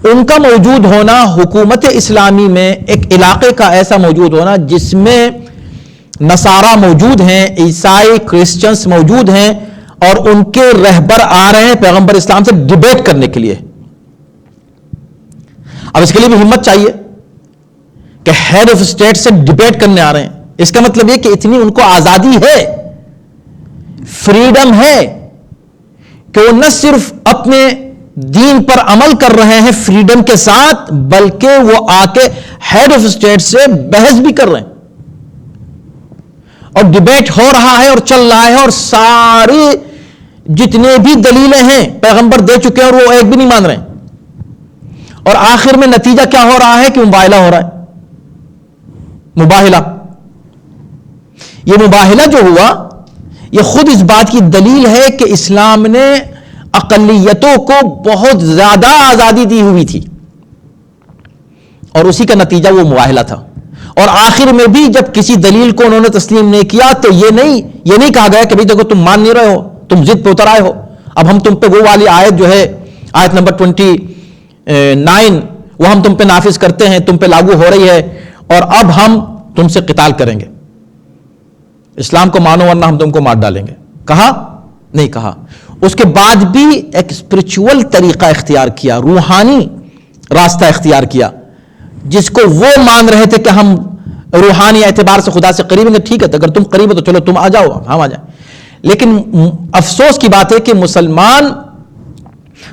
ان کا موجود ہونا، حکومت اسلامی میں ایک علاقے کا ایسا موجود ہونا جس میں نصارہ موجود ہیں، عیسائی کرسچنز موجود ہیں، اور ان کے رہبر آ رہے ہیں پیغمبر اسلام سے ڈیبیٹ کرنے کے لیے۔ اب اس کے لیے بھی ہمت چاہیے کہ ہیڈ آف اسٹیٹ سے ڈیبیٹ کرنے آ رہے ہیں، اس کا مطلب یہ کہ اتنی ان کو آزادی ہے، فریڈم ہے، کہ وہ نہ صرف اپنے دین پر عمل کر رہے ہیں فریڈم کے ساتھ، بلکہ وہ آ کے ہیڈ آف اسٹیٹ سے بحث بھی کر رہے ہیں، اور ڈیبیٹ ہو رہا ہے اور چل رہا ہے، اور ساری جتنے بھی دلیلیں ہیں پیغمبر دے چکے ہیں اور وہ ایک بھی نہیں مان رہے ہیں، اور آخر میں نتیجہ کیا ہو رہا ہے کہ مباہلہ ہو رہا ہے، مباہلہ۔ یہ مباہلہ جو ہوا یہ خود اس بات کی دلیل ہے کہ اسلام نے اقلیتوں کو بہت زیادہ آزادی دی ہوئی تھی، اور اسی کا نتیجہ وہ مباہلہ تھا۔ اور آخر میں بھی جب کسی دلیل کو انہوں نے تسلیم نہیں کیا تو یہ نہیں کہا گیا کہ بھئی دیکھو تم مان نہیں رہے ہو، تم ضد پہ اتر آئے ہو، اب ہم تم پہ وہ والی آیت جو ہے آیت نمبر 29 وہ ہم تم پہ نافذ کرتے ہیں، تم پہ لاگو ہو رہی ہے، اور اب ہم تم سے قتال کریں گے، اسلام کو مانو ورنہ ہم تم کو مار ڈالیں گے۔ کہا؟ نہیں کہا۔ اس کے بعد بھی ایک اسپرچول طریقہ اختیار کیا، روحانی راستہ اختیار کیا، جس کو وہ مان رہے تھے کہ ہم روحانی اعتبار سے خدا سے قریب ہیں، ٹھیک ہے اگر تم قریب ہو تو چلو تم آ جاؤ، ہم آ جائیں. لیکن افسوس کی بات ہے کہ مسلمان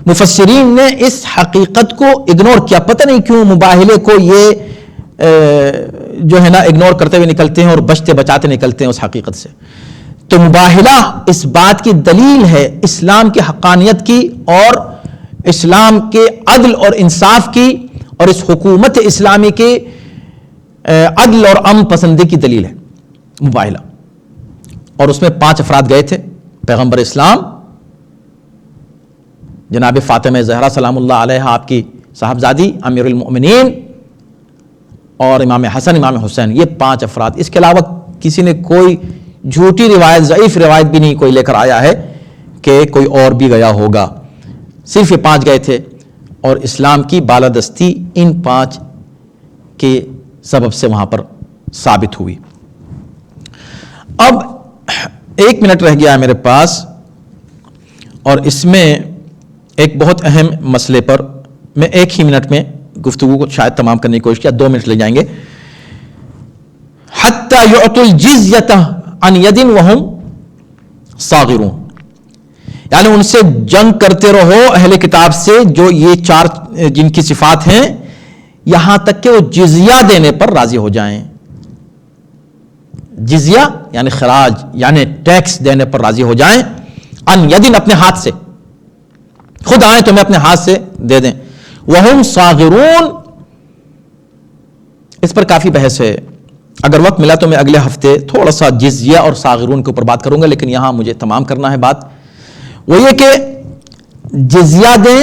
مفسرین نے اس حقیقت کو اگنور کیا. پتہ نہیں کیوں مباہلے کو یہ جو ہے نا اگنور کرتے ہوئے نکلتے ہیں اور بچتے بچاتے نکلتے ہیں اس حقیقت سے. تو مباہلہ اس بات کی دلیل ہے اسلام کی حقانیت کی اور اسلام کے عدل اور انصاف کی اور اس حکومت اسلامی کے عدل اور امن پسندی کی دلیل ہے مباہلہ. اور اس میں 5 افراد گئے تھے، پیغمبر اسلام، جناب فاطمہ زہرا سلام اللہ علیہا آپ کی صاحبزادی امیر المؤمنین، اور امام حسن امام حسین، یہ 5 افراد. اس کے علاوہ کسی نے کوئی جھوٹی روایت، ضعیف روایت بھی نہیں کوئی لے کر آیا ہے کہ کوئی اور بھی گیا ہوگا. صرف یہ 5 گئے تھے اور اسلام کی بالادستی ان 5 کے سبب سے وہاں پر ثابت ہوئی. اب 1 منٹ رہ گیا ہے میرے پاس، اور اس میں ایک بہت اہم مسئلے پر میں 1 ہی منٹ میں گفتگو کو شاید تمام کرنے کی کوشش کیا، 2 منٹ لے جائیں گے. حتی یعطوا الجزیۃ عن ید وہم صاغرون، یعنی ان سے جنگ کرتے رہو اہل کتاب سے جو یہ 4 جن کی صفات ہیں، یہاں تک کہ وہ جزیہ دینے پر راضی ہو جائیں. جزیہ یعنی خراج یعنی ٹیکس دینے پر راضی ہو جائیں. عن یدن اپنے ہاتھ سے، خود آئیں تمہیں اپنے ہاتھ سے دے دیں. وہم صاغرون، اس پر کافی بحث ہے، اگر وقت ملا تو میں اگلے ہفتے تھوڑا سا جزیہ اور صاغرون کے اوپر بات کروں گا، لیکن یہاں مجھے تمام کرنا ہے بات. وہ یہ کہ جزیہ دیں،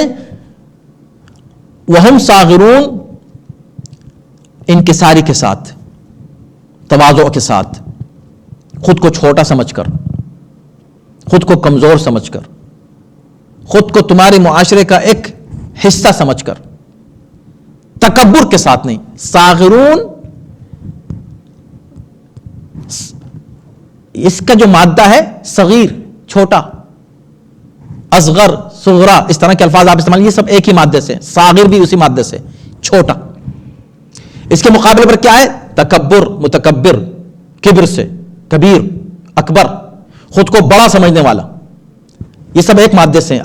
وہم صاغرون، انکساری کے ساتھ، تواضع کے ساتھ، خود کو چھوٹا سمجھ کر، خود کو کمزور سمجھ کر، خود کو تمہارے معاشرے کا ایک حصہ سمجھ کر، تکبر کے ساتھ نہیں. صاغرون اس کا جو مادہ ہے صغیر چھوٹا، اصغر صغرا، اس طرح کے الفاظ آپ استعمال، یہ سب ایک ہی مادے سے، صاغر بھی اسی مادے سے، چھوٹا. اس کے مقابلے پر کیا ہے؟ تکبر، متکبر، کبر سے، کبیر، اکبر، خود کو بڑا سمجھنے والا، یہ سب ایک مادے سے.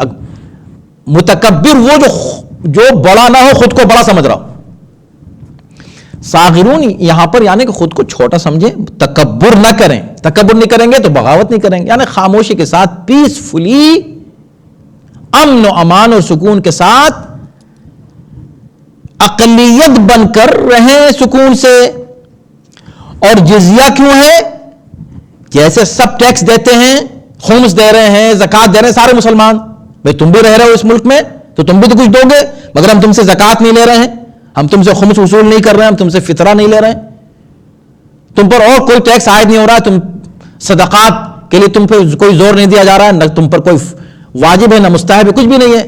متکبر وہ جو بڑا نہ ہو، خود کو بڑا سمجھ رہا ہو. صاغرون یہاں پر یعنی کہ خود کو چھوٹا سمجھیں، تکبر نہ کریں. تکبر نہیں کریں گے تو بغاوت نہیں کریں گے، یعنی خاموشی کے ساتھ، پیسفلی، امن و امان اور سکون کے ساتھ اقلیت بن کر رہیں سکون سے. اور جزیہ کیوں ہے؟ جیسے سب ٹیکس دیتے ہیں، خمس دے رہے ہیں، زکوٰۃ دے رہے ہیں سارے مسلمان، بھئی تم بھی رہ رہے ہو اس ملک میں تو تم بھی تو کچھ دو گے، مگر ہم تم سے زکوٰۃ نہیں لے رہے ہیں، ہم تم سے خمس وصول نہیں کر رہے ہیں، ہم تم سے فطرہ نہیں لے رہے ہیں، تم پر اور کوئی ٹیکس عائد نہیں ہو رہا ہے، تم صدقات کے لیے تم پہ کوئی زور نہیں دیا جا رہا ہے، نہ تم پر کوئی واجب ہے نہ مستحب ہے، کچھ بھی نہیں ہے،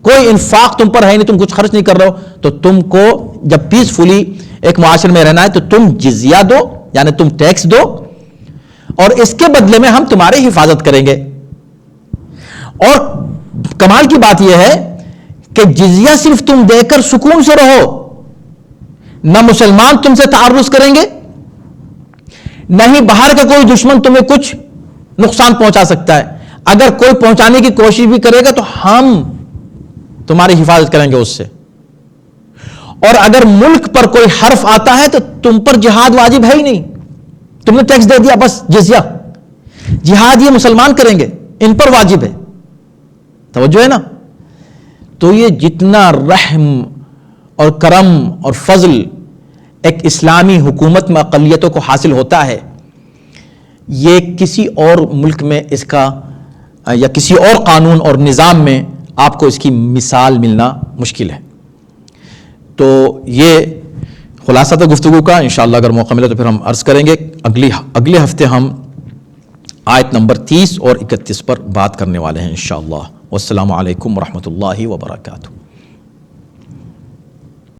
کوئی انفاق تم پر ہے نہیں، تم کچھ خرچ نہیں کر رہے ہو. تو تم کو جب پیسفلی ایک معاشرے میں رہنا ہے تو تم جزیہ دو، یعنی تم ٹیکس دو، اور اس کے بدلے میں ہم تمہاری حفاظت کریں گے. اور کمال کی بات یہ ہے کہ جزیہ صرف تم دے کر سکون سے رہو، نہ مسلمان تم سے تعرض کریں گے، نہ ہی باہر کا کوئی دشمن تمہیں کچھ نقصان پہنچا سکتا ہے. اگر کوئی پہنچانے کی کوشش بھی کرے گا تو ہم تمہاری حفاظت کریں گے اس سے. اور اگر ملک پر کوئی حرف آتا ہے تو تم پر جہاد واجب ہے ہی نہیں، تم نے ٹیکس دے دیا، بس جزیہ. جہاد یہ مسلمان کریں گے، ان پر واجب ہے. توجہ ہے نا؟ تو یہ جتنا رحم اور کرم اور فضل ایک اسلامی حکومت میں اقلیتوں کو حاصل ہوتا ہے، یہ کسی اور ملک میں اس کا یا کسی اور قانون اور نظام میں آپ کو اس کی مثال ملنا مشکل ہے. تو یہ خلاصہ تھا گفتگو کا. انشاءاللہ اگر موقع ملے تو پھر ہم عرض کریں گے. اگلے ہفتے ہم آیت نمبر 30 اور 31 پر بات کرنے والے ہیں انشاءاللہ. والسلام علیکم ورحمۃ اللہ وبرکاتہ.